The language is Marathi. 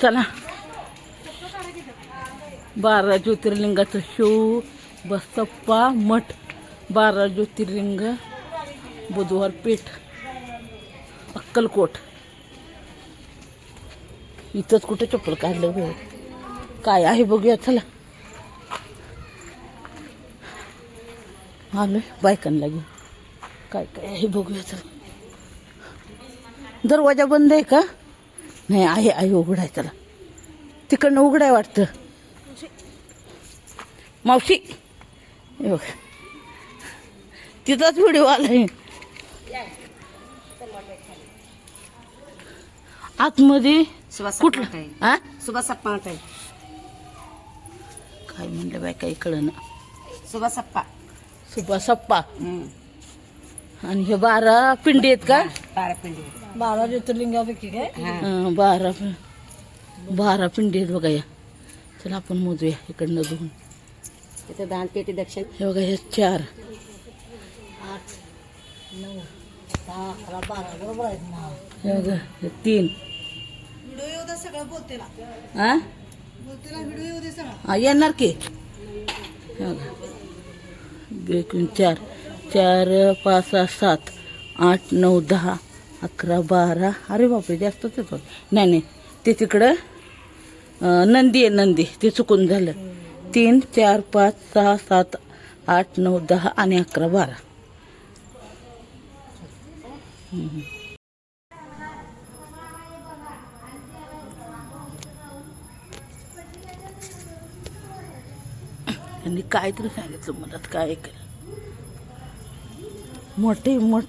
चला 12 ज्योतिर्लिंगाचं शो बसप्पा मठ 12 ज्योतिर्लिंग बुधवार पेठ अक्कलकोट. इथंच कुठे चप्पल काढलं हो काय आहे बघूया. चला आलोय बायकांना घेऊन काय काय आहे बघूया. चला दरवाजा बंद आहे का? नाही आहे आहे उघडाय. चला तिकडनं उघडाय वाटतं. मावशी हे बघ तिथंच व्हिडिओ आलाय आतमध्ये. कुठलं हा सुभासप्पा काय म्हणलं बाय काही कळलं ना. सुभासप्पा सुभासप्पा आणि हे 12 पिंडी आहेत का? 12 पिंडी 12 ज्योतिर्लिंगापैकी काय? 12 पिंडी आहेत बघा या. चला आपण मोजूया इकडनं दोन. तिथे दान पेटी दक्षिण. हे बघा हे 4 8 9 10 11 12 बरोबर आहेत ना. हे बघा हे 3 व्हिडिओ येऊ दे सगळं बोलते ना. हा बोलते ना व्हिडिओ येऊ दे सगळं. हा येणार की. हे बघा 2 4 4 5 6 7 8 9 10 11 12. अरे बापरे जास्तच येतो. नाही नाही ते तिकडं नंदी आहे नंदी ते चुकून झालं. 3 4 5 6 7 8 9 10 आणि 11 12. त्यांनी काय तरी सांगितलं मला काय केलं. मोठे मोठ